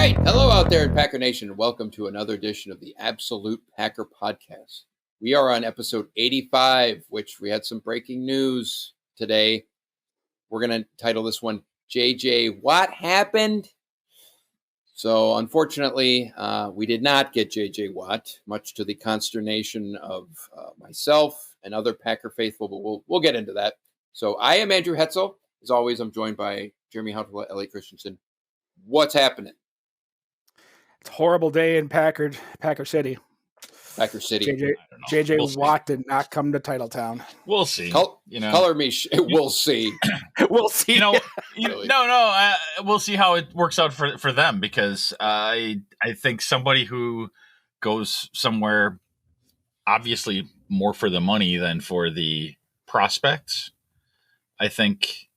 right. Hello out there in Packer Nation, and welcome to another edition of the Absolute Packer Podcast. We are on episode 85, which we had some breaking news today. We're going to title this one, JJ, What Happened? So, unfortunately, we did not get JJ Watt, much to the consternation of myself and other Packer faithful, but we'll get into that. So, I am Andrew Hetzel. As always, I'm joined by Jeremy Huntwell, Elliot Christensen. What's happening? It's a horrible day in Packer City. Packer City. JJ Watt did not come to Titletown. We'll see. Color me. We'll see. We'll see. We'll see how it works out for them, because I think somebody who goes somewhere obviously more for the money than for the prospects, I think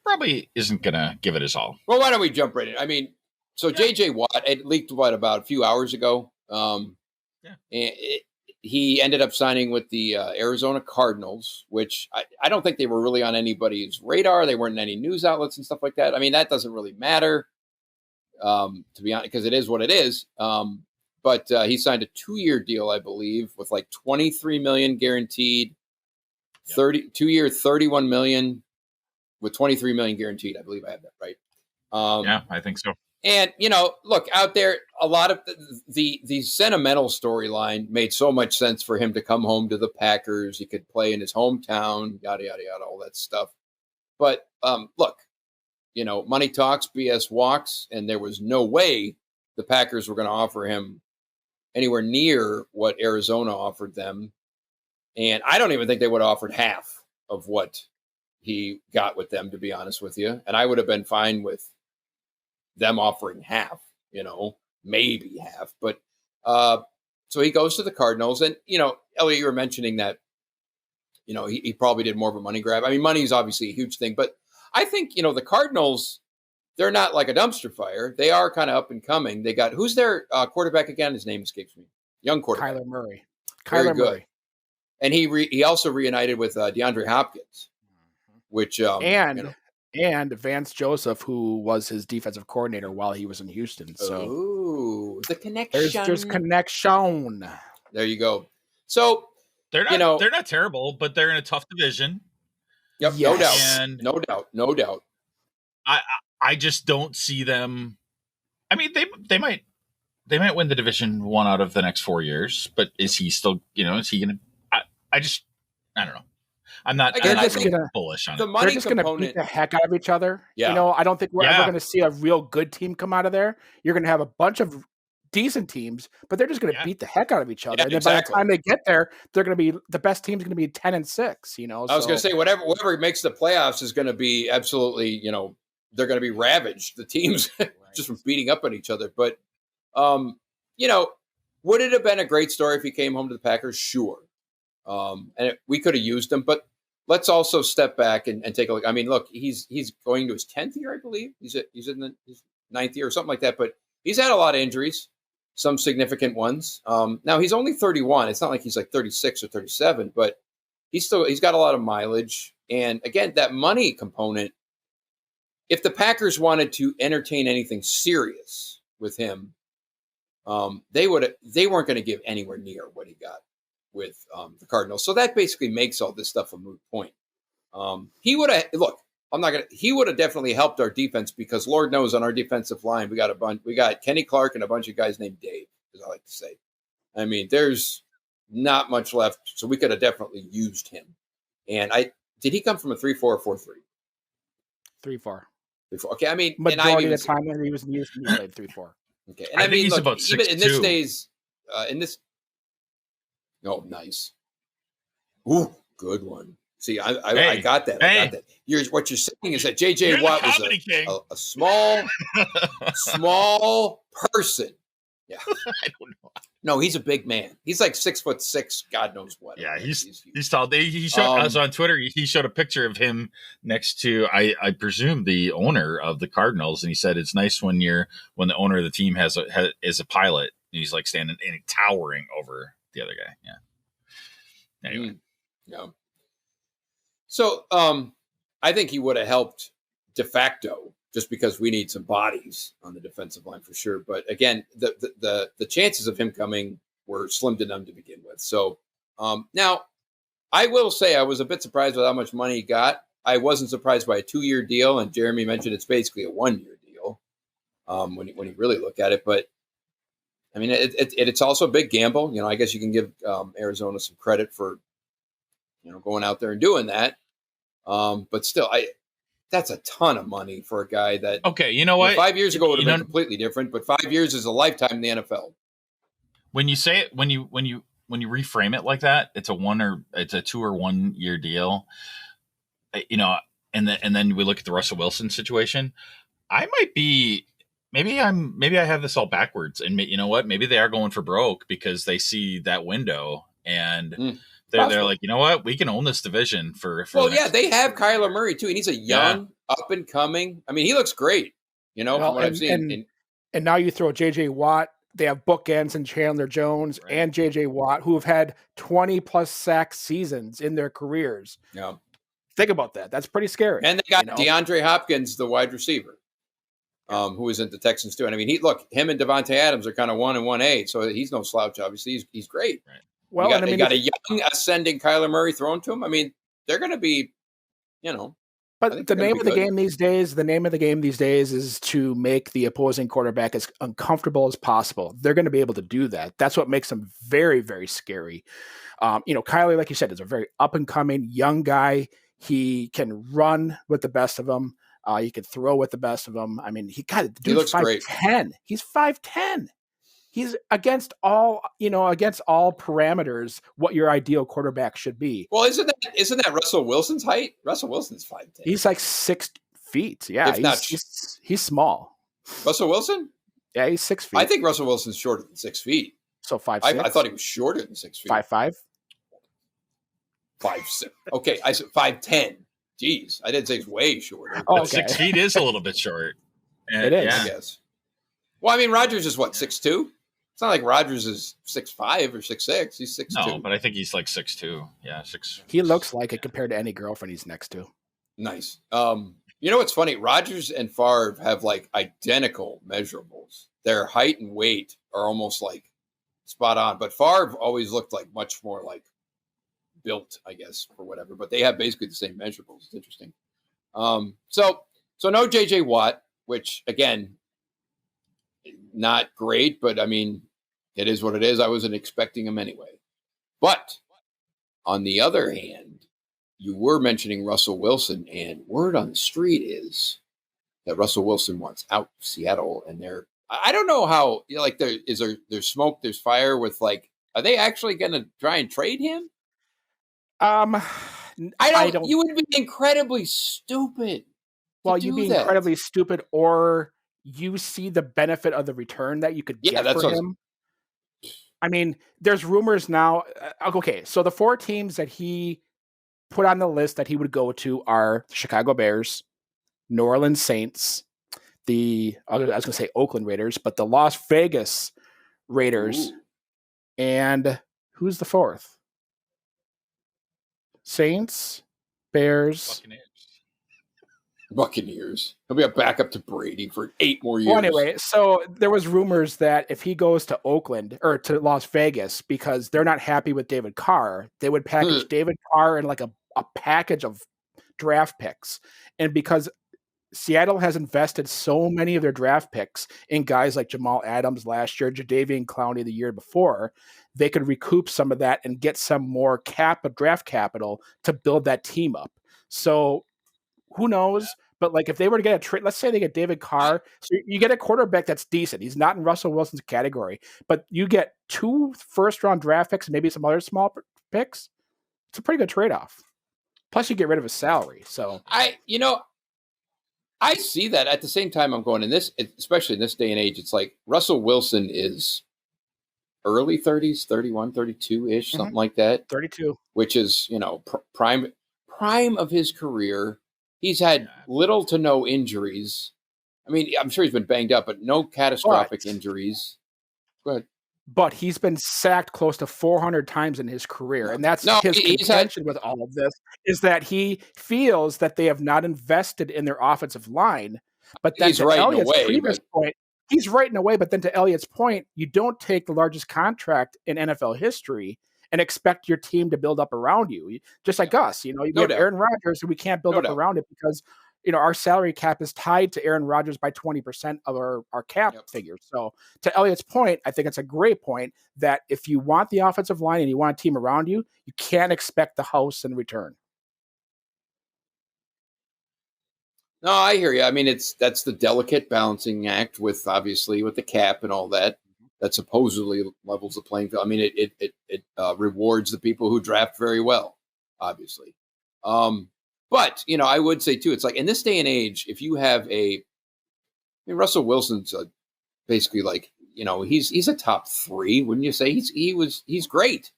probably isn't going to give it his all. Well, why don't we jump right in? I mean, so JJ Watt, it leaked about a few hours ago. He ended up signing with the Arizona Cardinals, which I don't think they were really on anybody's radar. They weren't in any news outlets and stuff like that. I mean, that doesn't really matter, to be honest, because it is what it is. But he signed a 2-year deal, I believe, with like $23 million guaranteed, 2-year, $31 million with $23 million guaranteed. I believe I have that right. Yeah, I think so. And, look, out there, a lot of the sentimental storyline made so much sense for him to come home to the Packers. He could play in his hometown, yada, yada, yada, all that stuff. But, look, money talks, BS walks, and there was no way the Packers were going to offer him anywhere near what Arizona offered them. And I don't even think they would have offered half of what he got with them, to be honest with you. And I would have been fine with them offering half, maybe half. But so he goes to the Cardinals. And, Elliot, you were mentioning that, he probably did more of a money grab. I mean, money is obviously a huge thing. But I think, the Cardinals, they're not like a dumpster fire. They are kind of up and coming. They got, who's their quarterback again? His name escapes me. Young quarterback. Kyler Murray. Very good. And he also reunited with DeAndre Hopkins, which and Vance Joseph, who was his defensive coordinator while he was in Houston. So, the connection. There's connection. There you go. So they're not terrible, but they're in a tough division. Yep, yes. No doubt. I just don't see them. I mean, they might win the division 1 out of the next 4 years, but is he still? Is he going to? I don't know. I'm not bullish on it. They're just going to beat the heck out of each other. Yeah. I don't think we're ever going to see a real good team come out of there. You're going to have a bunch of decent teams, but they're just going to beat the heck out of each other. Yeah, and then by the time they get there, they're going to be the best team's going to be 10-6. I was going to say whatever makes the playoffs is going to be absolutely. They're going to be ravaged. The teams just from beating up on each other. But would it have been a great story if he came home to the Packers? Sure. And we could have used him, but let's also step back and take a look. I mean, look, he's going to his 10th year, I believe. He's in his 9th year or something like that, but he's had a lot of injuries, some significant ones. Now he's only 31. It's not like he's like 36 or 37, but he's got a lot of mileage. And again, that money component, if the Packers wanted to entertain anything serious with him, they weren't going to give anywhere near what he got with the Cardinals. So that basically makes all this stuff a moot point. He would have he would have definitely helped our defense, because Lord knows on our defensive line, we got Kenny Clark and a bunch of guys named Dave, as I like to say. I mean, there's not much left. So we could have definitely used him. And did he come from a 3-4 or 4-3? 3-4. 3-4. Okay. I mean, majority of the time when he was in Houston, he played 3-4. Okay. And I mean, he's about 6'2". Even in this days, oh, nice. Ooh, good one. See, I got that. I got that. What you're saying is that J.J. Watt was a small person. Yeah. I don't know. No, he's a big man. He's like 6'6", God knows what. Yeah, he's tall. He showed us on Twitter. He showed a picture of him next to, I presume, the owner of the Cardinals, and he said it's nice when the owner of the team is a pilot. He's like standing and towering over the other guy. Yeah. Anyway. So, I think he would have helped de facto just because we need some bodies on the defensive line for sure. But again, the chances of him coming were slim to none to begin with. So now I will say I was a bit surprised with how much money he got. I wasn't surprised by a 2-year deal, and Jeremy mentioned it's basically a 1-year deal when you really look at it. But I mean, it's also a big gamble. I guess you can give Arizona some credit for going out there and doing that. But still, that's a ton of money for a guy that. Okay, you know what? 5 years ago would have been completely different, but 5 years is a lifetime in the NFL. When you say it, when you reframe it like that, it's a 2 or 1 year deal. And then we look at the Russell Wilson situation. I might be. Maybe I have this all backwards, and you know what? Maybe they are going for broke because they see that window and. They're like, you know what? We can own this division for they have Kyler Murray too, and he's a young, up and coming. I mean, he looks great. From what I've seen. And now you throw J.J. Watt. They have bookends and Chandler Jones and J.J. Watt, who have had 20+ sack seasons in their careers. Yeah, think about that. That's pretty scary. And they got DeAndre Hopkins, the wide receiver, who is in the Texans too. And I mean, him and Devontae Adams are kind of 1 and 1A, so he's no slouch. Obviously, he's great. Right. Well, you got a young ascending Kyler Murray thrown to him. I mean, they're going to be, But the name of the game these days is to make the opposing quarterback as uncomfortable as possible. They're going to be able to do that. That's what makes them very, very scary. Kyler, like you said, is a very up and coming young guy. He can run with the best of them. He can throw with the best of them. I mean, he looks 5'10". Great. He's 5'10". He's against all parameters what your ideal quarterback should be. Well, isn't that Russell Wilson's height? Russell Wilson's 5'10". He's like 6 feet. Yeah, he's small. Russell Wilson? Yeah, he's 6 feet. I think Russell Wilson's shorter than 6 feet. So 5'6". I thought he was shorter than 6 feet. 5'5". 5'6". Okay, I said 5'10". Jeez, I didn't say he's way shorter. Oh, okay. 6 feet is a little bit short. It is. I guess. Well, I mean, Rodgers is what, 6'2"? It's not like Rodgers is 6'5" or 6'6". He's 6'2". No, but I think he's like 6'2". Yeah, 6. He looks like it compared to any girlfriend he's next to. Nice. You know what's funny? Rodgers and Favre have like identical measurables. Their height and weight are almost like spot on. But Favre always looked like much more like built, I guess, or whatever. But they have basically the same measurables. It's interesting. So no J.J. Watt, which again, not great, but I mean, it is what it is. I wasn't expecting him anyway. But on the other hand, you were mentioning Russell Wilson, and word on the street is that Russell Wilson wants out of Seattle, and I don't know how, there's smoke, there's fire with are they actually going to try and trade him? I don't. You would be incredibly stupid. Well, you'd be incredibly stupid, or you see the benefit of the return that you could get for him. I mean, there's rumors now. Okay, so the 4 teams that he put on the list that he would go to are the Chicago Bears, New Orleans Saints, I was going to say Oakland Raiders, but the Las Vegas Raiders. Ooh. And who's the 4th? Saints, Bears, Buccaneers. He'll be a backup to Brady for 8 more years. Well, anyway, so there was rumors that if he goes to Oakland or to Las Vegas because they're not happy with David Carr, they would package David Carr in like a package of draft picks. And because Seattle has invested so many of their draft picks in guys like Jamal Adams last year, Jadeveon Clowney the year before, they could recoup some of that and get some more draft capital to build that team up. So who knows? But if they were to get a trade, let's say they get David Carr, so you get a quarterback that's decent. He's not in Russell Wilson's category, but you get 2 first-round draft picks and maybe some other small picks. It's a pretty good trade-off. Plus, you get rid of his salary. So I see that. At the same time, I'm going especially in this day and age, it's like Russell Wilson is early 30s, 31, 32-ish, something like that. 32. Which is, prime of his career. He's had little to no injuries. I mean, I'm sure he's been banged up, but no catastrophic injuries. Go ahead. But he's been sacked close to 400 times in his career. And that's his contention with all of this, is that he feels that they have not invested in their offensive line. But then he's right Elliott's in a way, previous point, he's right in a way. But then to Elliott's point, you don't take the largest contract in NFL history and expect your team to build up around you. Just like us, we have Aaron Rodgers, and we can't build up around it because our salary cap is tied to Aaron Rodgers by 20% of our cap figure. So to Elliott's point, I think it's a great point that if you want the offensive line and you want a team around you, you can't expect the house in return. No, I hear you. I mean, that's the delicate balancing act with the cap and all that. That supposedly levels the playing field. I mean, it rewards the people who draft very well, obviously. But I would say too, it's like in this day and age, if you have Russell Wilson's basically like he's a top 3, wouldn't you say? He's great.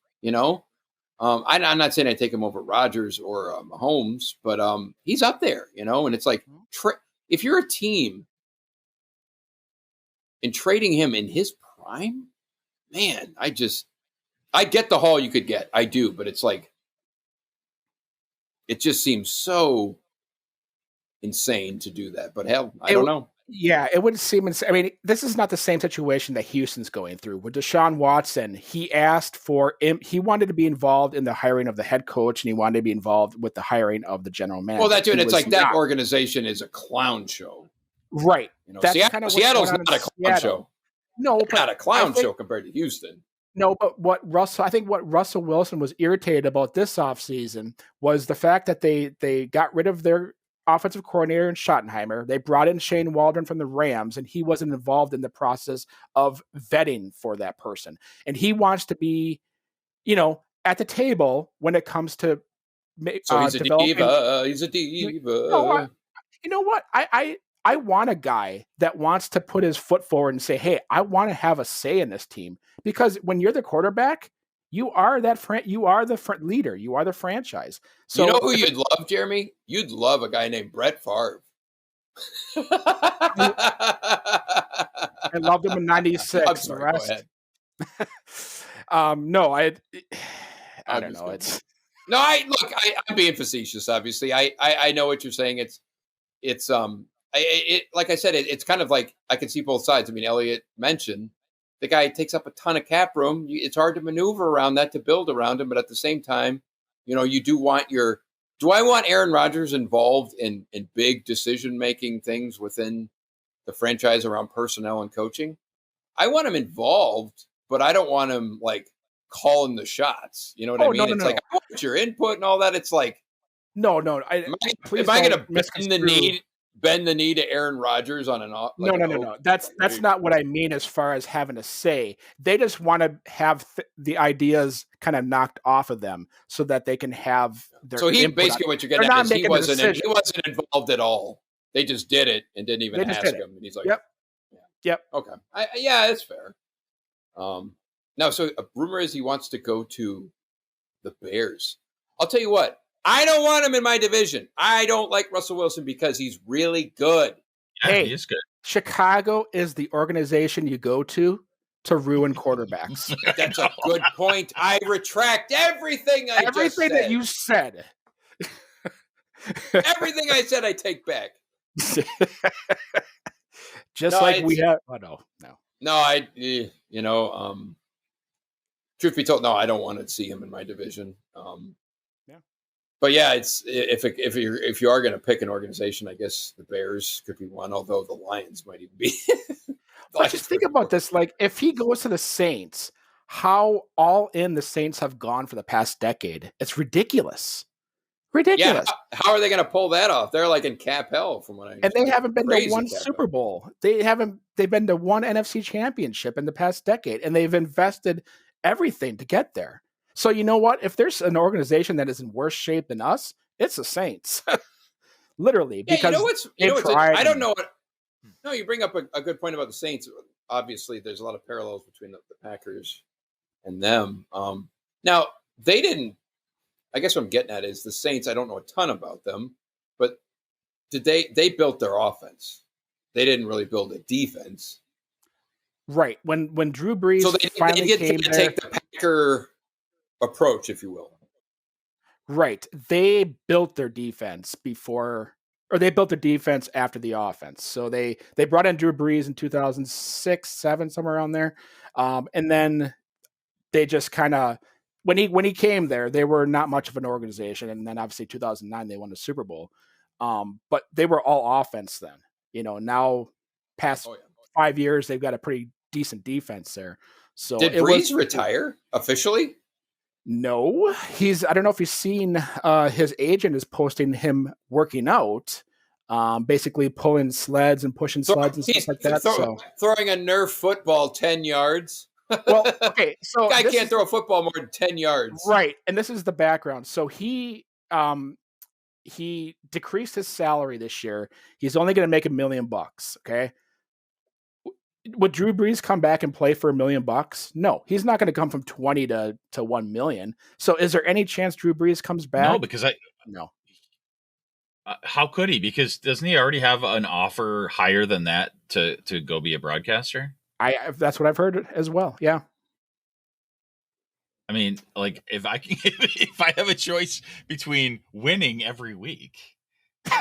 I'm not saying I take him over Rodgers or Mahomes, but he's up there, and it's like if you're a team and trading him in his prime, man, I get the haul you could get. I do, but it's like, it just seems so insane to do that. But hell, I don't know. Yeah, it would seem insane. I mean, this is not the same situation that Houston's going through. With Deshaun Watson, he wanted to be involved in the hiring of the head coach, and he wanted to be involved with the hiring of the general manager. Well, that's it. It's like that organization is a clown show. Right. That's Seattle's not a clown show. No, it's not a clown show compared to Houston. No, but what Russell Wilson was irritated about this offseason was the fact that they got rid of their offensive coordinator in Schottenheimer. They brought in Shane Waldron from the Rams, and he wasn't involved in the process of vetting for that person. And he wants to be, at the table when it comes to so he's a diva. He's a diva. You know what? I want a guy that wants to put his foot forward and say, hey, I want to have a say in this team. Because when you're the quarterback, you are you are the leader. You are the franchise. So you know who you'd love, Jeremy? You'd love a guy named Brett Favre. I loved him in '96. I'm sorry, go ahead. No, I don't know. I'm being facetious. Obviously, I know what you're saying. It's like I said, it's kind of like I can see both sides. I mean, Elliott mentioned the guy takes up a ton of cap room. It's hard to maneuver around that, to build around him. But at the same time, you do want do I want Aaron Rodgers involved in big decision-making things within the franchise around personnel and coaching? I want him involved, but I don't want him like calling the shots. You know what I mean? It's like, I want your input and all that. It's like, no. Am I going to bend the knee to Aaron Rodgers on an off? No. That's not what I mean as far as having a say. They just want to have the ideas kind of knocked off of them so that they can have their. So basically what you're getting at is he wasn't involved at all. They just did it and didn't even ask him. And he's like, Yep. Okay. That's fair. Now, so a rumor is he wants to go to the Bears. I'll tell you what. I don't want him in my division. I don't like Russell Wilson because he's really good. Yeah, he is good. Chicago is the organization you go to ruin quarterbacks. That's a good point. I retract everything that you said. Everything I said, I take back. We have. Oh no. No, truth be told, no, I don't want to see him in my division. But yeah, it's if you are going to pick an organization, I guess the Bears could be one, although the Lions might even be. But just think about this: like, if he goes to the Saints, how all in the Saints have gone for the past decade? It's ridiculous. Yeah, how are they going to pull that off? They're like in cap hell, from what I understand. And they haven't been to one Super Bowl. They've been to one NFC championship in the past decade, and they've invested everything to get there. So you know what? If there's an organization that is in worse shape than us, it's the Saints. Literally. Yeah, because I don't know what. No, you bring up a good point about the Saints. Obviously, there's a lot of parallels between the Packers and them. Now, they didn't. I guess what I'm getting at is the Saints. I don't know a ton about them, but they built their offense? They didn't really build a defense, right? When Drew Brees, so they did take the Packer approach, if you will. Right. They built their defense before or they built a defense after the offense. So they brought in Drew Brees in 2006, 7, somewhere around there. And then they just kind of, when he came there, they were not much of an organization. And then obviously 2009, they won the Super Bowl. But they were all offense then. Now past 5 years, they've got a pretty decent defense there. So did Brees retire officially? No, I don't know if you've seen his agent is posting him working out, basically pulling sleds and pushing sleds and stuff like that. Throwing a Nerf football 10 yards. Well, okay, so guy can't throw a football more than 10 yards. Right, and this is the background. So he decreased his salary this year. He's only going to make $1 million, okay? Would Drew Brees come back and play for $1 million? No, he's not going to come from 20 to 1 million. So is there any chance Drew Brees comes back? No, because no. How could he? Because doesn't he already have an offer higher than that to go be a broadcaster? That's what I've heard as well. Yeah. I mean, like if I have a choice between winning every week. Look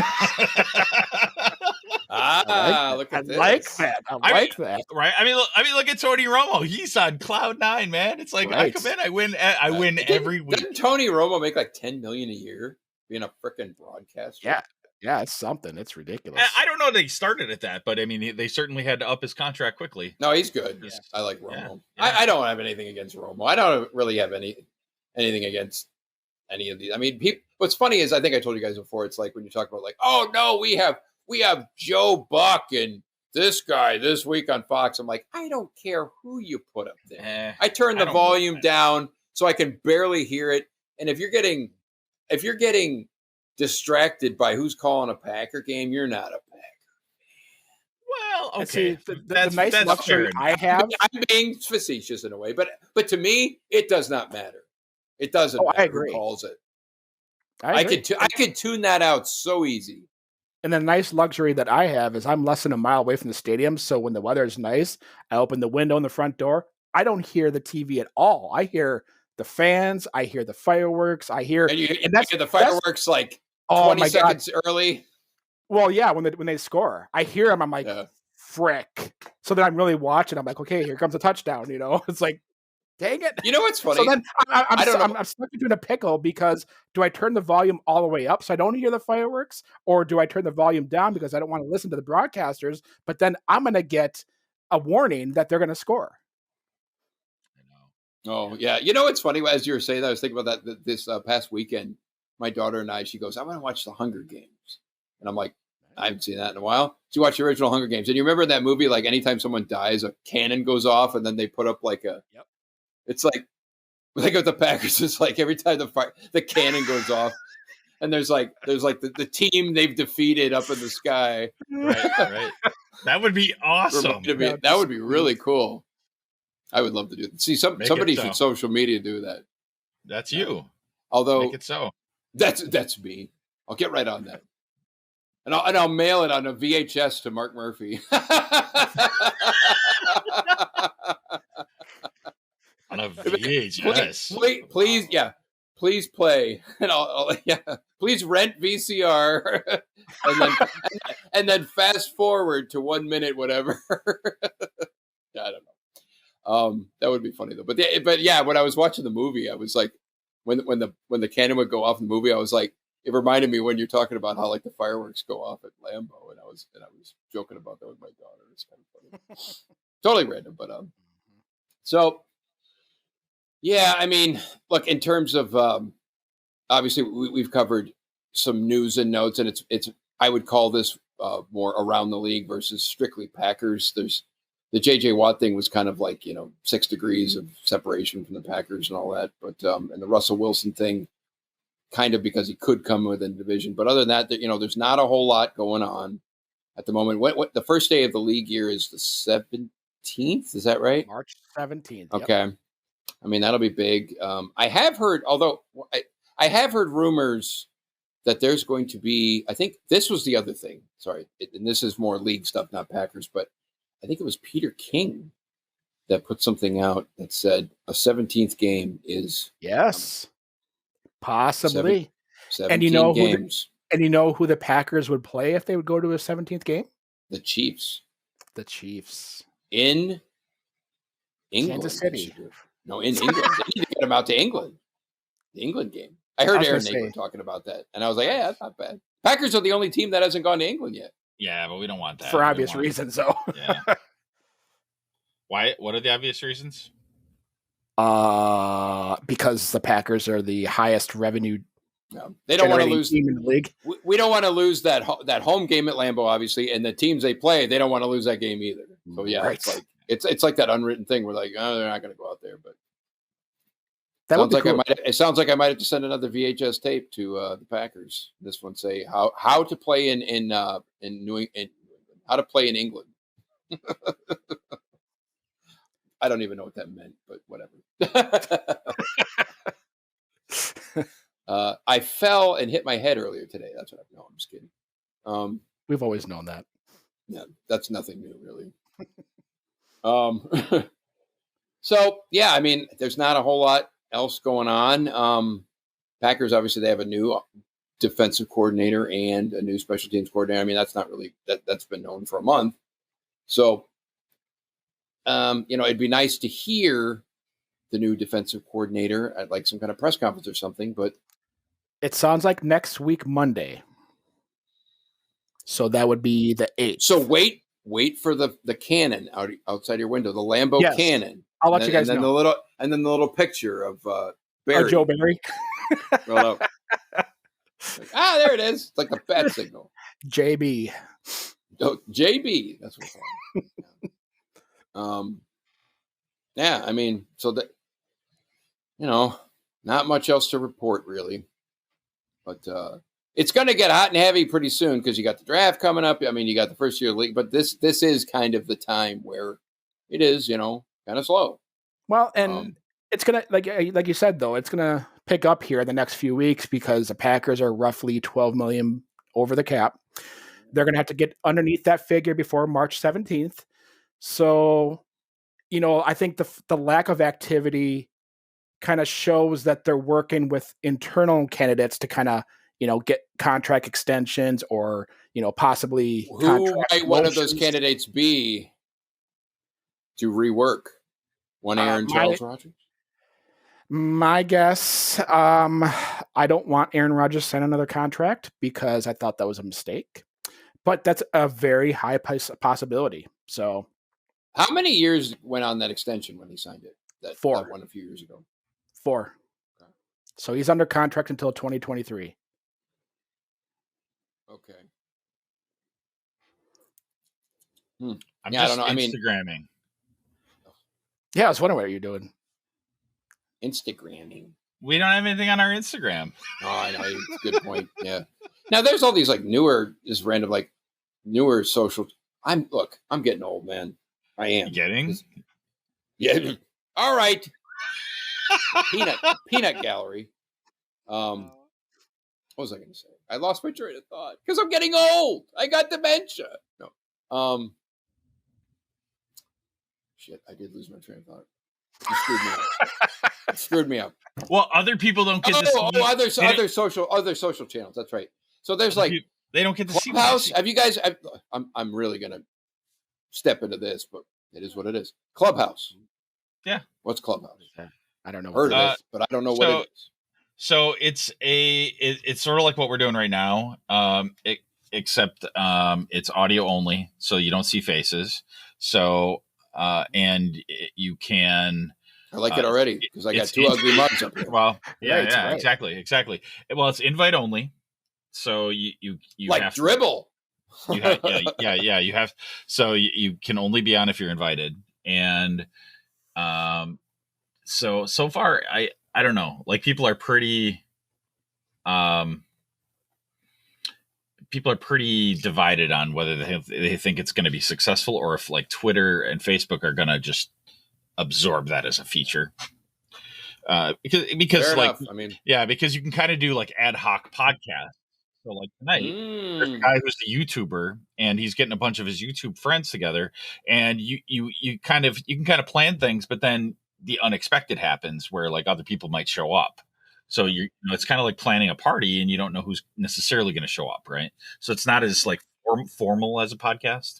at this. I like that. I like that. Right. I mean, look at Tony Romo. He's on cloud 9, man. It's like I come in, I win every week. Didn't Tony Romo make like $10 million a year being a freaking broadcaster? Yeah, it's something. It's ridiculous. I don't know they started at that, but I mean, they certainly had to up his contract quickly. No, he's good. Yeah. I like Romo. Yeah. I don't have anything against Romo. I don't really have anything against any of these. I mean, what's funny is I think I told you guys before. It's like when you talk about like, oh no, we have Joe Buck and this guy this week on Fox. I'm like, I don't care who you put up there. I turn the volume down so I can barely hear it. And if you're getting distracted by who's calling a Packer game, you're not a Packer fan. Well, okay, the nice luxury I have. I'm being facetious in a way, but to me, it does not matter. It doesn't matter I agree. who calls it. I could tune that out so easy. And the nice luxury that I have is I'm less than a mile away from the stadium. So when the weather is nice, I open the window in the front door. I don't hear the TV at all. I hear the fans. I hear the fireworks. I hear and that's the fireworks like 20 seconds early. Well, yeah, when they score, I hear them. I'm like, frick. So then I'm really watching. I'm like, okay, here comes a touchdown. It's like, dang it. You know what's funny? So then I'm stuck between a pickle because do I turn the volume all the way up so I don't hear the fireworks, or do I turn the volume down because I don't want to listen to the broadcasters? But then I'm going to get a warning that they're going to score. Oh, yeah. You know what's funny? As you were saying that, I was thinking about that this past weekend. My daughter and I, she goes, I want to watch the Hunger Games. And I'm like, I haven't seen that in a while. She watched the original Hunger Games. And you remember that movie, like anytime someone dies, a cannon goes off and then they put up like a, It's like with the Packers, it's like every time the cannon goes off and there's like the team they've defeated up in the sky. Right. That would be awesome. That would be really cool. I would love to do that. See, somebody should social media do that. That's you. Although make it so. That's me. I'll get right on that. And I'll mail it on a VHS to Mark Murphy. On a VHS. Please play. And I'll please rent VCR and then fast forward to 1 minute, whatever. I don't know. That would be funny though. But yeah, when I was watching the movie, I was like, when the cannon would go off in the movie, I was like, it reminded me when you're talking about how like the fireworks go off at Lambeau, and I was joking about that with my daughter. It's kind of funny. Totally random, but so yeah, I mean, look, in terms of obviously we've covered some news and notes, and it's I would call this more around the league versus strictly Packers. There's the J.J. Watt thing was kind of like 6 degrees of separation from the Packers and all that, but and the Russell Wilson thing, kind of because he could come within division. But other than that, there's not a whole lot going on at the moment. What the first day of the league year is the 17th? Is that right? March 17th. Okay. Yep. I mean, that'll be big. I have heard rumors that there's going to be, I think this was the other thing. Sorry. And this is more league stuff, not Packers, but I think it was Peter King that put something out that said a 17th game is. Yes. Possibly. 17 games. And you know who the Packers would play if they would go to a 17th game? The Chiefs. The Chiefs. In England. Kansas City. No, in England. They need to get them out to England. The England game. I heard Aaron Nagler talking about that. And I was like, yeah, that's not bad. Packers are the only team that hasn't gone to England yet. Yeah, but we don't want that. For obvious reasons, though. Yeah. Why? What are the obvious reasons? Because the Packers are the highest revenue. No, they don't want to lose team in the league. We don't want to lose that home game at Lambeau, obviously, and the teams they play, they don't want to lose that game either. So yeah, right. it's like that unwritten thing. We're like, oh, they're not going to go out there, but that sounds like cool. it sounds like I might have to send another VHS tape to the Packers. This one say how to play in New England, how to play in England. I don't even know what that meant, but whatever. I fell and hit my head earlier today. That's what I know. I'm just kidding. We've always known that. Yeah, that's nothing new, really. So, yeah, I mean, there's not a whole lot else going on. Packers, obviously, they have a new defensive coordinator and a new special teams coordinator. I mean, that's not really that's been known for a month. So, it'd be nice to hear the new defensive coordinator at like some kind of press conference or something, but it sounds like next week, Monday. So that would be the 8th. So wait for the cannon outside your window, the Lambeau cannon. I'll let you guys know. And then the little picture of Barry. Joe Barry. Roll up. There it is. It's like the bat signal. JB. Oh, JB. That's what it's called. Yeah, I mean, so that, not much else to report really, but it's going to get hot and heavy pretty soon because you got the draft coming up. I mean, you got the first year of the league, but this is kind of the time where it is, kind of slow. Well, and it's going to, like you said, though, it's going to pick up here in the next few weeks because the Packers are roughly $12 million over the cap. They're going to have to get underneath that figure before March 17th. So, I think the lack of activity kind of shows that they're working with internal candidates to kind of, get contract extensions or, possibly who might one of those candidates be to rework one Aaron Charles Rodgers? My guess, I don't want Aaron Rodgers to sign another contract because I thought that was a mistake, but that's a very high possibility. So, how many years went on that extension when he signed it? That 4. That one a few years ago. 4. Okay. So he's under contract until 2023. Okay. I don't know. Instagramming. Yeah, I was wondering what you're doing. Instagramming. We don't have anything on our Instagram. Oh, I know. It's a good point. Yeah. Now there's all these newer social. I'm getting old, man. I am. You getting? Yeah. All right. Peanut gallery. What was I going to say? I lost my train of thought because I'm getting old. I got dementia. No. Shit, I did lose my train of thought. You screwed me up. Well, other people don't get to see. Other social channels. That's right. So there's they don't get to see Clubhouse. Have you guys? I'm really gonna step into this, but it is what it is. Clubhouse. Yeah. What's Clubhouse? I don't know. Heard of it, but I don't know what it is. So it's sort of like what we're doing right now, except it's audio only, so you don't see faces. So and you can. I like it already because I got 2 ugly mugs up here. Well, yeah, right. Exactly. Well, it's invite only, so you like have dribble. You have. So you can only be on if you're invited, and so far I don't know. Like people are pretty divided on whether they think it's going to be successful or if like Twitter and Facebook are going to just absorb that as a feature. Because fair like, enough. I mean, yeah, because you can kind of do like ad hoc podcasts. So like tonight, there's a guy who's a YouTuber and he's getting a bunch of his YouTube friends together, and you can kind of plan things, but then the unexpected happens where like other people might show up. So it's kind of like planning a party and you don't know who's necessarily going to show up, right? So it's not as like formal as a podcast.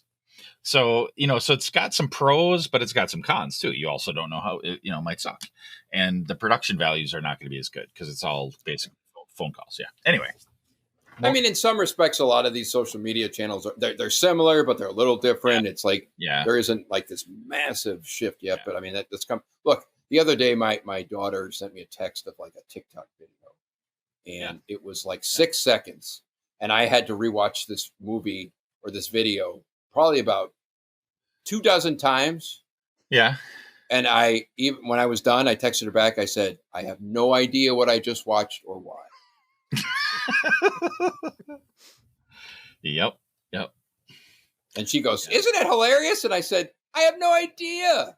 So, so it's got some pros, but it's got some cons too. You also don't know how it, might suck. And the production values are not going to be as good because it's all basically phone calls. Yeah. Anyway. I mean, in some respects, a lot of these social media channels they're similar, but they're a little different. It's like there isn't like this massive shift yet. But I mean, that's come. Look, the other day, my daughter sent me a text of like a TikTok video, and it was like 6 seconds, and I had to rewatch this movie or this video probably about 24 times. Yeah. And even when I was done, I texted her back. I said, I have no idea what I just watched or why. Yep. And she goes, isn't it hilarious? And I said, I have no idea.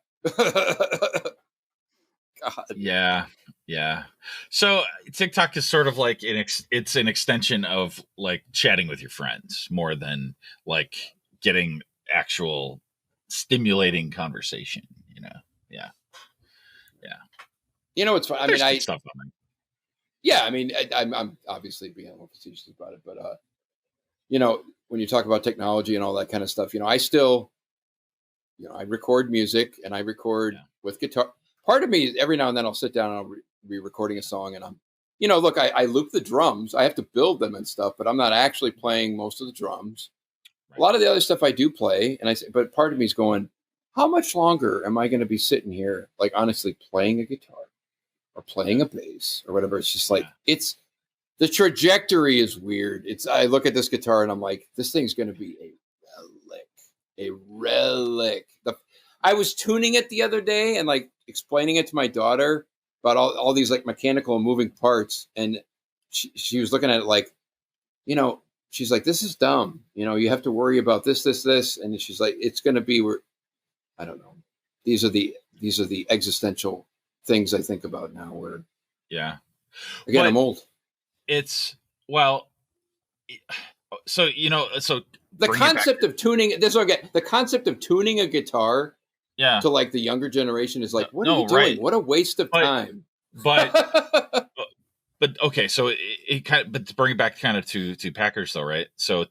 God. Yeah. So TikTok is sort of like it's an extension of like chatting with your friends more than like getting actual stimulating conversation, Yeah. It's fun. I mean, stuff on I mean, I'm obviously being a little facetious about it, but when you talk about technology and all that kind of stuff, I still, I record music and I record with guitar. Part of me, every now and then I'll sit down and I'll be recording a song and I'm, look, I loop the drums. I have to build them and stuff, but I'm not actually playing most of the drums. Right. A lot of the other stuff I do play, but part of me is going, how much longer am I going to be sitting here, like honestly playing a guitar or playing a bass or whatever? It's just like, the trajectory is weird. I look at this guitar and I'm like, this thing's going to be a relic. I was tuning it the other day and like explaining it to my daughter about all these like mechanical and moving parts. And she was looking at it like, she's like, this is dumb. You have to worry about this. And she's like, it's going to be where, I don't know. These are the existential things I think about now where, again, I'm old. The concept of tuning the concept of tuning a guitar to like the younger generation is like, what are you doing? Right. What a waste of time. But okay, so but to bring it back kind of to Packers though, right? So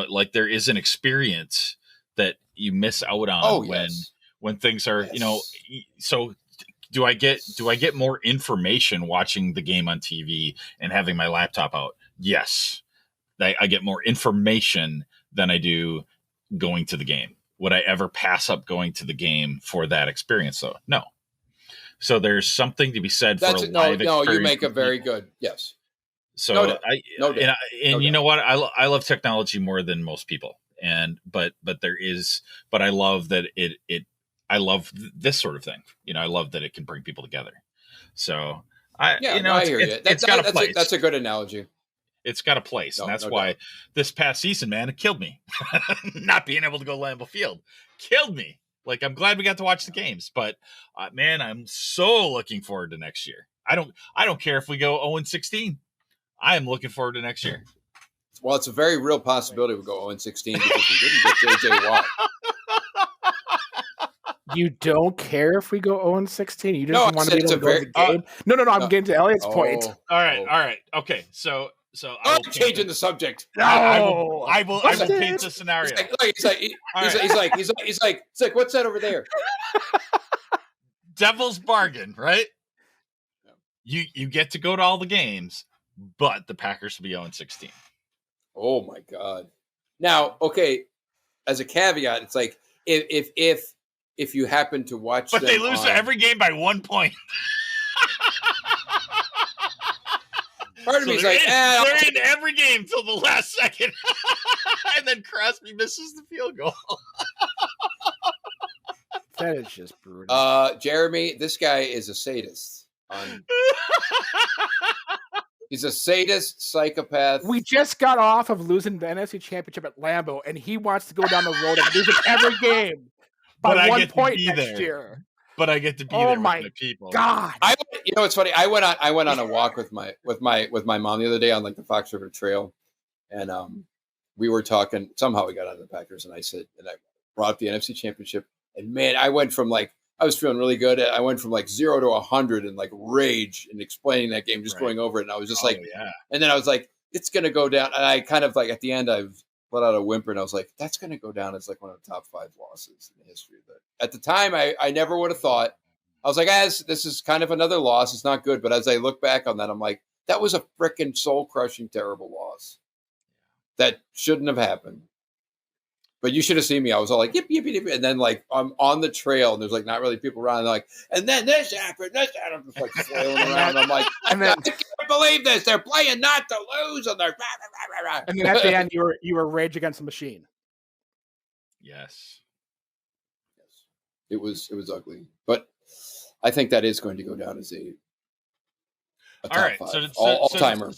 like there is an experience that you miss out on when things are, so do I get more information watching the game on TV and having my laptop out? Yes. I get more information than I do going to the game. Would I ever pass up going to the game for that experience though? No. So there's something to be said for a live experience. No, you make a very good, yes. So no doubt. You know what? I love technology more than most people. But I love that I love this sort of thing. I love that it can bring people together. So I hear you. It's got a place. That's a good analogy. It's got a place. And that's why this past season, man, it killed me. Not being able to go Lambeau Field killed me. Like, I'm glad we got to watch the games, but man, I'm so looking forward to next year. I don't care if we go 0-16. I am looking forward to next year. Well, it's a very real possibility we go 0-16 because we didn't get JJ Watt. You don't care if we go 0-16? You just want to be able to go to the game? No. I'm getting to Elliot's point. All right. Okay, so I'm changing the subject. No, I will paint the scenario. He's like, what's that over there? Devil's bargain, right? You get to go to all the games, but the Packers will be 0-16. Oh my God! Now, okay, as a caveat, it's like if you happen to watch, but they lose every game by 1 point. Part of me is like, they're in every game till the last second, and then Crosby misses the field goal. That is just brutal. Jeremy, this guy is a sadist. He's a sadist, psychopath. We just got off of losing the NFC Championship at Lambeau, and he wants to go down the road and lose every game by 1 point next year. But I get to be there with my people. God! It's funny. I went on a walk with my mom the other day on like the Fox River Trail, and we were talking. Somehow we got out of the Packers, and I brought up the NFC Championship, and man, I went from like I was feeling really good. I went from like 0 to 100 in like rage and explaining that game, just going over it. And I was just and then I was like, it's going to go down. And I kind of like at the end, I've let out a whimper and I was like, that's going to go down as like one of the top 5 losses in the history of it. At the time, I never would have thought. I was like, this is kind of another loss. It's not good. But as I look back on that, I'm like, that was a freaking soul-crushing, terrible loss. That shouldn't have happened. But you should have seen me. I was all like, yip, yip, yip. And then, like, I'm on the trail, and there's, like, not really people around. And like, and then this happened. I'm just, like, flailing around. And I'm like, I can't believe this. They're playing not to lose. And they're... And then at the end, you were Rage Against the Machine. Yes. It was ugly. But I think that is going to go down as a top 5. All-timer.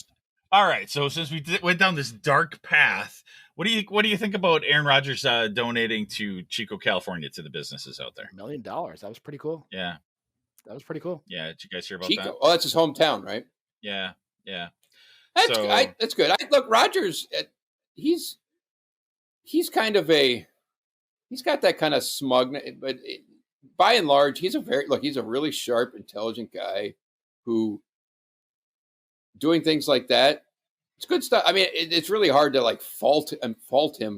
All right. So since we went down this dark path, what do you think about Aaron Rodgers donating to Chico, California, to the businesses out there? $1 million. That was pretty cool. Yeah, that was pretty cool. Yeah, did you guys hear about Chico? that? Oh, that's his hometown, right? Yeah. That's good. Look, Rodgers. He's kind of he's got that kind of smug, but by and large, he's a really sharp, intelligent guy who doing things like that. It's good stuff. I mean, it's really hard to like fault him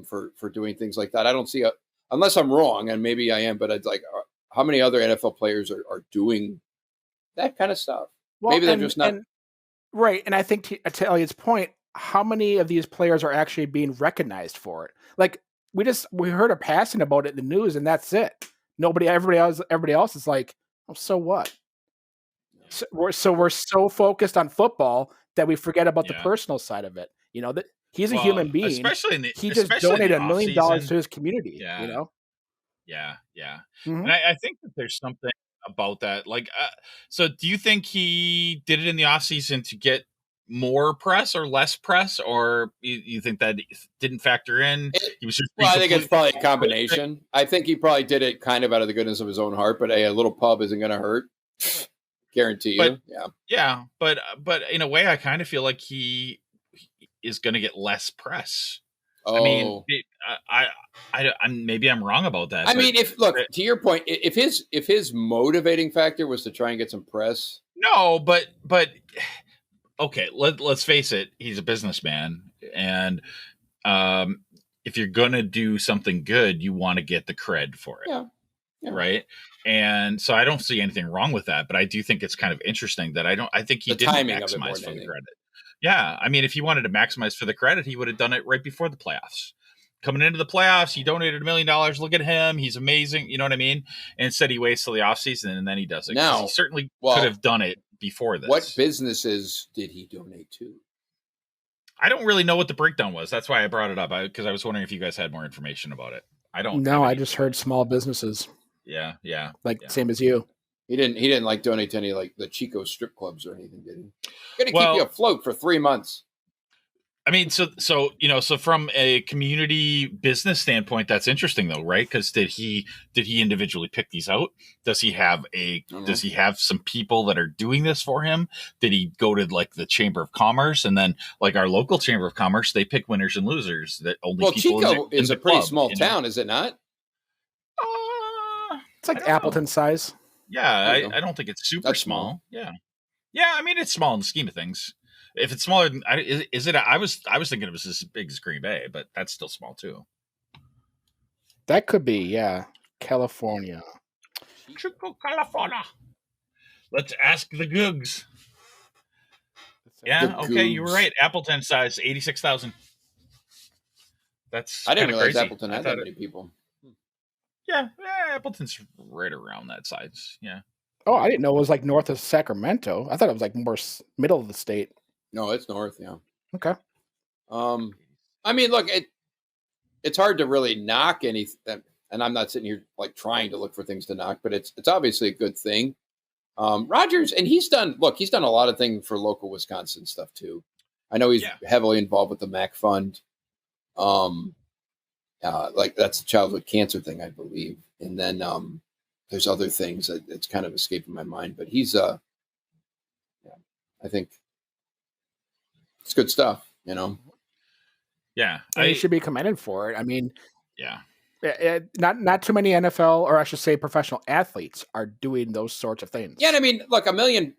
for doing things like that. I don't see unless I'm wrong, and maybe I am, but it's like, how many other NFL players are doing that kind of stuff? Well, maybe they're just not right. And I think to Elliot's point, how many of these players are actually being recognized for it? Like we heard a passing about it in the news, and that's it. Everybody else is like, oh, so what? So we're so focused on football that we forget about the personal side of it. You know, that he's a human being. He just donated $1 million to his community. Yeah. You know? Yeah. Mm-hmm. And I think that there's something about that. Like, so do you think he did it in the offseason to get more press or less press, or you think that didn't factor in? He was just I think it's probably a combination. I think he probably did it kind of out of the goodness of his own heart, but a little pub isn't going to hurt. Guarantee you. Yeah. But in a way, I kind of feel like he is going to get less press. Oh. I mean, I maybe I'm wrong about that. I mean, to your point, if his motivating factor was to try and get some press. No, but okay, let's face it. He's a businessman, and if you're going to do something good, you want to get the cred for it. Yeah. Right. And so I don't see anything wrong with that, but I do think it's kind of interesting that I think he didn't maximize for the credit. Yeah. I mean, if he wanted to maximize for the credit, he would have done it right before the playoffs. Coming into the playoffs, he donated $1 million. Look at him. He's amazing. You know what I mean? And instead he waits till the offseason and then he does it. Now, he certainly could have done it before this. What businesses did he donate to? I don't really know what the breakdown was. That's why I brought it up, because I was wondering if you guys had more information about it. I don't know. I just heard small businesses. Yeah. Same as you. He didn't like donate to any like the Chico strip clubs or anything, did he? Gonna keep you afloat for 3 months. I mean, so from a community business standpoint, that's interesting though, right? Because did he individually pick these out? Does he have some people that are doing this for him? Did he go to like the Chamber of Commerce, and then like our local Chamber of Commerce, they pick winners and losers that only people Chico is a pretty small town, is it not? It's like Appleton size. Yeah, I don't think it's super small. Yeah. I mean, it's small in the scheme of things. If it's smaller than is it? I was thinking it was as big as Green Bay, but that's still small too. That could be, yeah. California. Chico, California. Let's ask the Googs. Yeah, okay, you were right. Appleton size 86,000. That's I didn't realize crazy. Appleton had that many people. Yeah, Appleton's right around that size. Yeah. Oh, I didn't know it was like north of Sacramento. I thought it was like more middle of the state. No, it's north. Yeah. Okay. I mean, look, it's hard to really knock anything, and I'm not sitting here like trying to look for things to knock, but it's obviously a good thing. Rodgers, and he's done a lot of things for local Wisconsin stuff too. I know he's heavily involved with the MAC Fund. Like that's a childhood cancer thing, I believe. And then there's other things that it's kind of escaping my mind, but he's I think it's good stuff, you know. Yeah, he should be commended for it. I mean, yeah, Not too many NFL, or I should say professional athletes, are doing those sorts of things. Yeah, and I mean, look,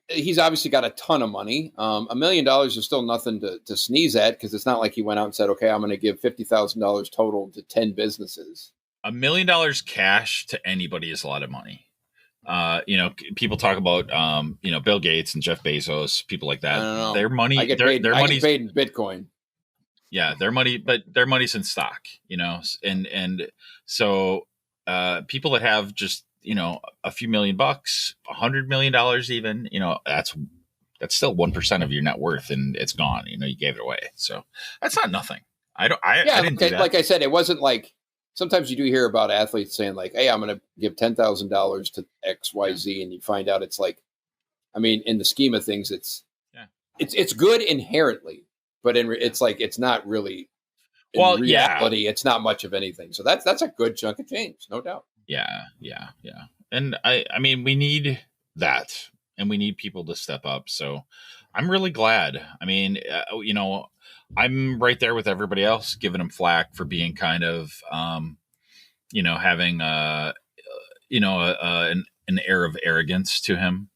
he's obviously got a ton of money. $1 million is still nothing to sneeze at, because it's not like he went out and said, okay, I'm going to give $50,000 total to 10 businesses. $1 million cash to anybody is a lot of money. People talk about, Bill Gates and Jeff Bezos, people like that. I don't know. Their money, I get paid in Bitcoin. Yeah, their money, but their money's in stock, and so people that have just, a few $1 million, $100 million, even, that's still 1% of your net worth, and it's gone. You gave it away, so that's not nothing. I didn't do that. Like I said, it wasn't like, sometimes you do hear about athletes saying like, hey, I'm going to give $10,000 to XYZ, and you find out it's like, I mean, in the scheme of things, it's good inherently. But it's like, it's not really, in reality, it's not much of anything. So that's a good chunk of change, no doubt. Yeah. And I mean, we need that, and we need people to step up. So I'm really glad. I mean, I'm right there with everybody else, giving him flack for being kind of, having, an air of arrogance to him.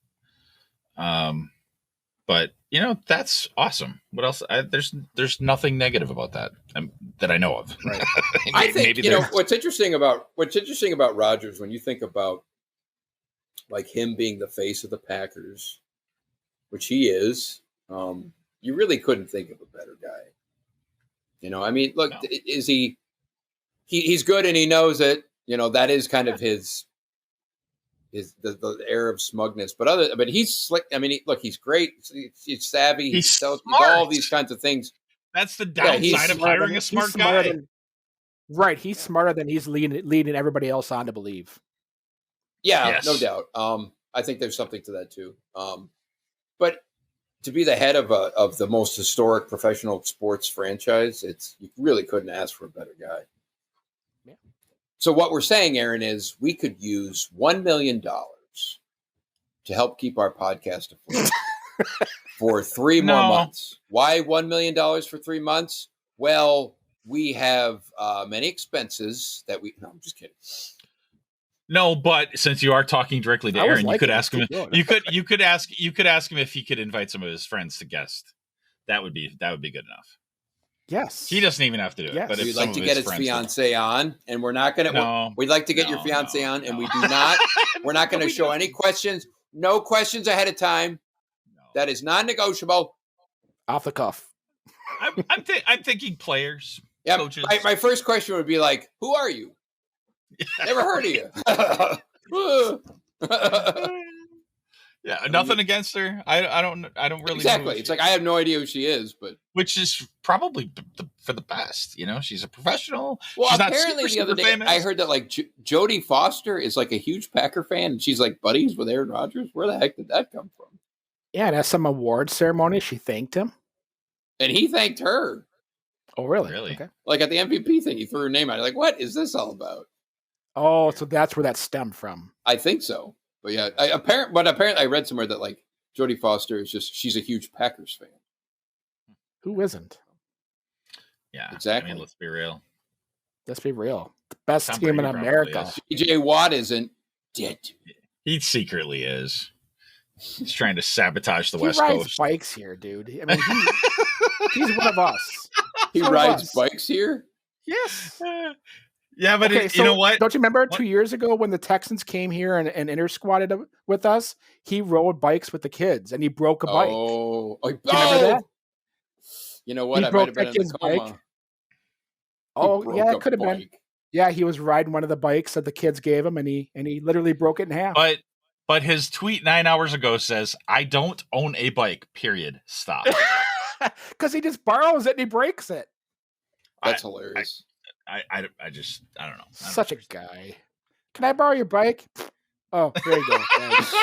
But that's awesome. What else? There's nothing negative about that that I know of. Right. I think what's interesting about Rodgers, when you think about like him being the face of the Packers, which he is, you really couldn't think of a better guy. I mean, look, is he's good, and he knows it. That is kind of his the air of smugness, but he's slick. I mean, he's great. He's savvy. He's smart. All these kinds of things. That's the downside of hiring a smart guy. Right. He's smarter than he's leading everybody else on to believe. Yeah, yes. No doubt. I think there's something to that too. But to be the head of the most historic professional sports franchise, you really couldn't ask for a better guy. Yeah. So what we're saying, Aaron, is we could use $1 million to help keep our podcast afloat for 3 more months. Why $1 million for 3 months? Well, we have many expenses that no, I'm just kidding. No, but since you are talking directly to Aaron, you could ask him. You could ask him if he could invite some of his friends to guest. That would be good enough. Yes, he doesn't even have to do it. Yes. But we'd like to get his fiance on, and we're not going to. No, we'd like to get your fiance on, and we do not. We're not going to show any questions. No questions ahead of time. No. That is non-negotiable. Off the cuff. I'm thinking players. Yeah, coaches. My first question would be like, "Who are you? Never heard of you." Yeah, nothing against her. I don't really exactly. It's like I have no idea who she is, but which is probably for the best. She's a professional. Well, she's apparently the other day famous. I heard that like Jodie Foster is like a huge Packer fan, and she's like buddies with Aaron Rodgers. Where the heck did that come from? Yeah, and at some award ceremony, she thanked him, and he thanked her. Oh, really? Really? Okay. Like at the MVP thing, he threw her name out. Like, what is this all about? Oh, so that's where that stemmed from. I think so. But yeah, apparently I read somewhere that like Jodie Foster is she's a huge Packers fan. Who isn't? Yeah, exactly. I mean, let's be real. Let's be real. The best team in America. TJ Watt isn't dead. He secretly is. He's trying to sabotage the West rides Coast. Bikes here, dude. I mean, he's one of us. He rides bikes here. Yes. Yeah, but okay, you know what? Don't you remember 2 years ago when the Texans came here and inter-squatted with us? He rode bikes with the kids, and he broke a bike. Oh, do you remember that? You know what? He I broke might have been that in the coma. bike. Oh, yeah, it could have been. Yeah, he was riding one of the bikes that the kids gave him, and he literally broke it in half. But his tweet 9 hours ago says, "I don't own a bike. Period. Stop." Because he just borrows it and he breaks it. That's hilarious. I don't know. Such a guy. Can I borrow your bike? Oh, there you go. Thanks.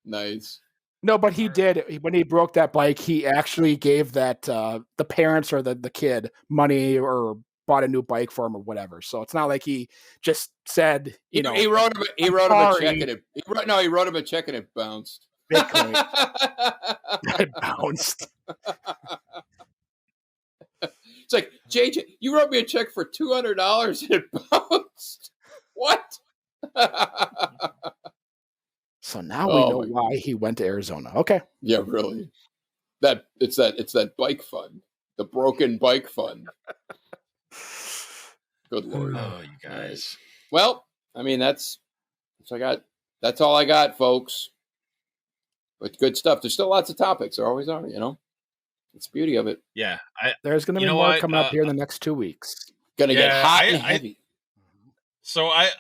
Nice. No, but he did. When he broke that bike, he actually gave that the parents or the kid money or bought a new bike for him or whatever. So it's not like he just said, he wrote him a check and he wrote him a check and it bounced. It bounced. It's like, JJ, you wrote me a check for $200 and it bounced. What? So now we know why he went to Arizona. Okay. Yeah, really. It's that bike fund, the broken bike fund. Good Lord. Oh, you guys. Well, I mean, that's I got. That's all I got, folks. But good stuff. There's still lots of topics. There always are, It's the beauty of it. Yeah. There's going to be more coming up here in the next 2 weeks. Going to get hot and heavy. So I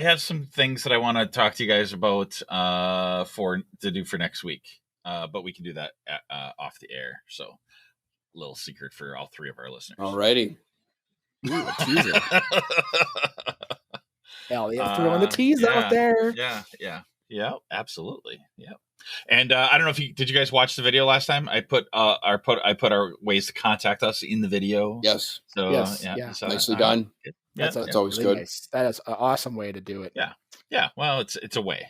have some things that I want to talk to you guys about to do for next week. But we can do that off the air. So a little secret for all three of our listeners. Alrighty. Ooh, a teaser. Elliot throwing the tease out there. Yeah, absolutely. Yeah. And I don't know did you guys watch the video last time? I put our ways to contact us in the video. Yes. So yes. Nicely done. That's always really good. Nice. That is an awesome way to do it. Yeah. Yeah. Well, it's a way.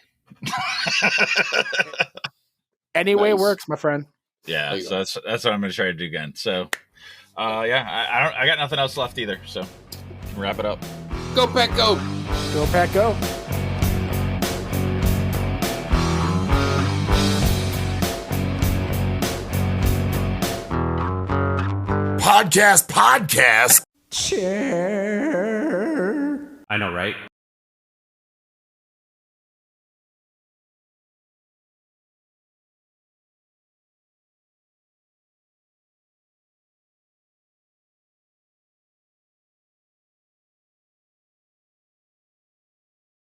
Any way works, my friend. Yeah. So that's what I'm going to try to do again. So, I got nothing else left either. So, wrap it up. Go Pack Go. Go Pack Go. Podcast. Chair. I know, right?